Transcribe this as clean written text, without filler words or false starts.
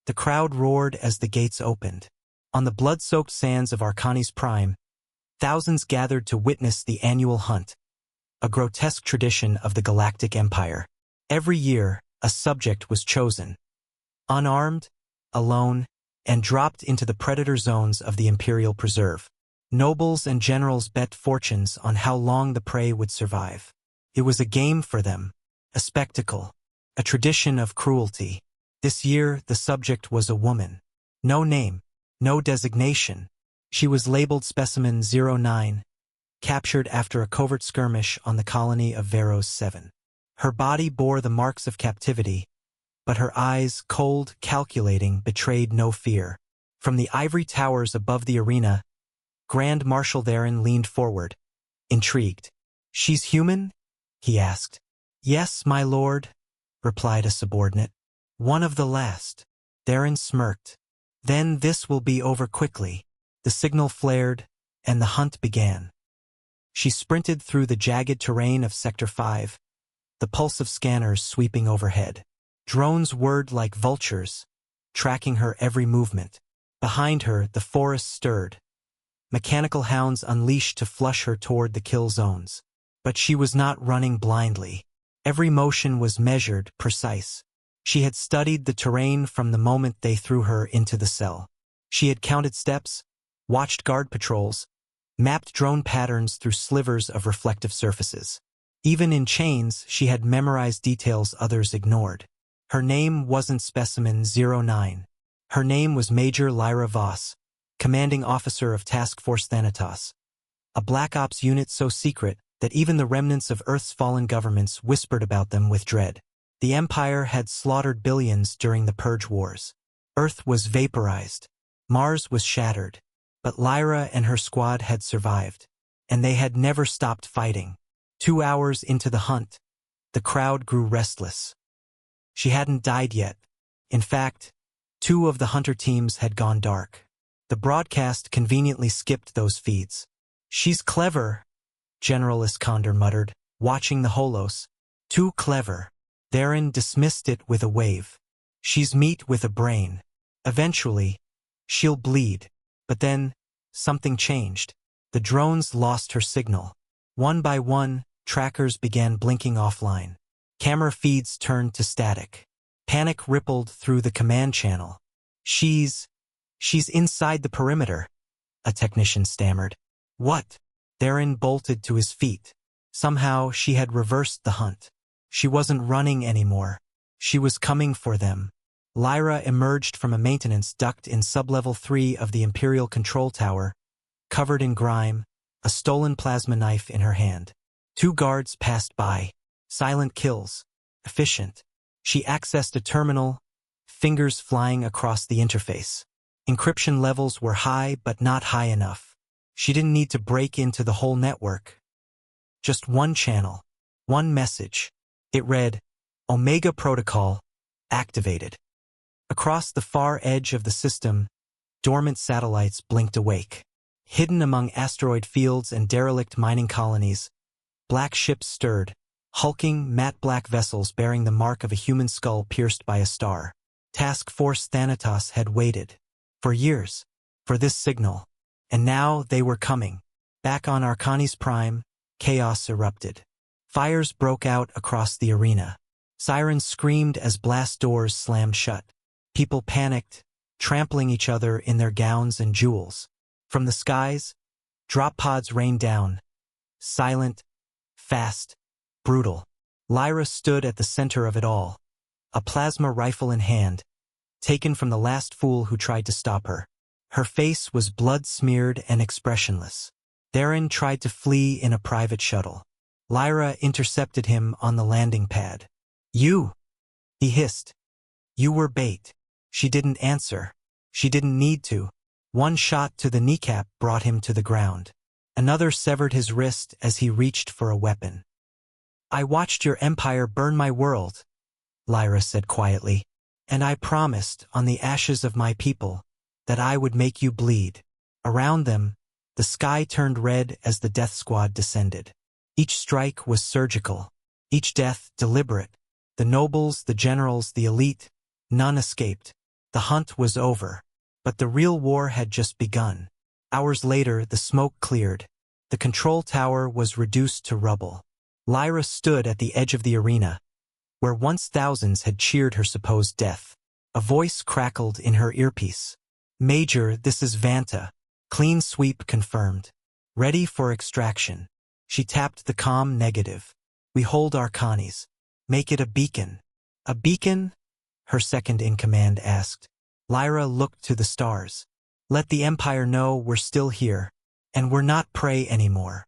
The crowd roared as the gates opened. On the blood-soaked sands of Arcani's prime, thousands gathered to witness the annual hunt, a grotesque tradition of the Galactic Empire. Every year, a subject was chosen, unarmed, alone, and dropped into the predator zones of the Imperial Preserve. Nobles and generals bet fortunes on how long the prey would survive. It was a game for them, a spectacle, a tradition of cruelty. This year, the subject was a woman. No name, no designation. She was labeled Specimen 09, captured after a covert skirmish on the colony of Veros 7. Her body bore the marks of captivity, but her eyes, cold, calculating, betrayed no fear. From the ivory towers above the arena, Grand Marshal Theron leaned forward, intrigued. "She's human?" he asked. "Yes, my lord," replied a subordinate. "One of the last." Theron smirked. "Then this will be over quickly." The signal flared, and the hunt began. She sprinted through the jagged terrain of Sector 5, the pulse of scanners sweeping overhead. Drones whirred like vultures, tracking her every movement. Behind her, the forest stirred, mechanical hounds unleashed to flush her toward the kill zones. But she was not running blindly. Every motion was measured, precise. She had studied the terrain from the moment they threw her into the cell. She had counted steps, watched guard patrols, mapped drone patterns through slivers of reflective surfaces. Even in chains, she had memorized details others ignored. Her name wasn't Specimen 09. Her name was Major Lyra Voss, commanding officer of Task Force Thanatos, a Black Ops unit so secret that even the remnants of Earth's fallen governments whispered about them with dread. The Empire had slaughtered billions during the Purge Wars. Earth was vaporized. Mars was shattered. But Lyra and her squad had survived, and they had never stopped fighting. 2 hours into the hunt, the crowd grew restless. She hadn't died yet. In fact, 2 of the hunter teams had gone dark. The broadcast conveniently skipped those feeds. "She's clever," General Iskander muttered, watching the holos. "Too clever." Theron dismissed it with a wave. "She's meat with a brain. Eventually, she'll bleed." But then, something changed. The drones lost her signal. One by one, trackers began blinking offline. Camera feeds turned to static. Panic rippled through the command channel. She's inside the perimeter," a technician stammered. "What?" Theron bolted to his feet. Somehow, she had reversed the hunt. She wasn't running anymore. She was coming for them. Lyra emerged from a maintenance duct in sublevel 3 of the Imperial Control Tower, covered in grime, a stolen plasma knife in her hand. 2 guards passed by. Silent kills. Efficient. She accessed a terminal, fingers flying across the interface. Encryption levels were high, but not high enough. She didn't need to break into the whole network. Just one channel. One message. It read, "Omega Protocol, activated." Across the far edge of the system, dormant satellites blinked awake. Hidden among asteroid fields and derelict mining colonies, black ships stirred, hulking, matte black vessels bearing the mark of a human skull pierced by a star. Task Force Thanatos had waited, for years, for this signal. And now they were coming. Back on Arcani's prime, chaos erupted. Fires broke out across the arena. Sirens screamed as blast doors slammed shut. People panicked, trampling each other in their gowns and jewels. From the skies, drop pods rained down. Silent, fast, brutal. Lyra stood at the center of it all, a plasma rifle in hand, taken from the last fool who tried to stop her. Her face was blood-smeared and expressionless. Theron tried to flee in a private shuttle. Lyra intercepted him on the landing pad. "You!" he hissed. "You were bait." She didn't answer. She didn't need to. One shot to the kneecap brought him to the ground. Another severed his wrist as he reached for a weapon. "I watched your empire burn my world," Lyra said quietly, "and I promised, on the ashes of my people, that I would make you bleed." Around them, the sky turned red as the death squad descended. Each strike was surgical, each death deliberate. The nobles, the generals, the elite, none escaped. The hunt was over. But the real war had just begun. Hours later, the smoke cleared. The control tower was reduced to rubble. Lyra stood at the edge of the arena, where once thousands had cheered her supposed death. A voice crackled in her earpiece. "Major, this is Vanta. Clean sweep confirmed. Ready for extraction." She tapped the comm negative. "We hold our Connies. Make it a beacon." "A beacon?" her second-in-command asked. Lyra looked to the stars. "Let the Empire know we're still here, and we're not prey anymore."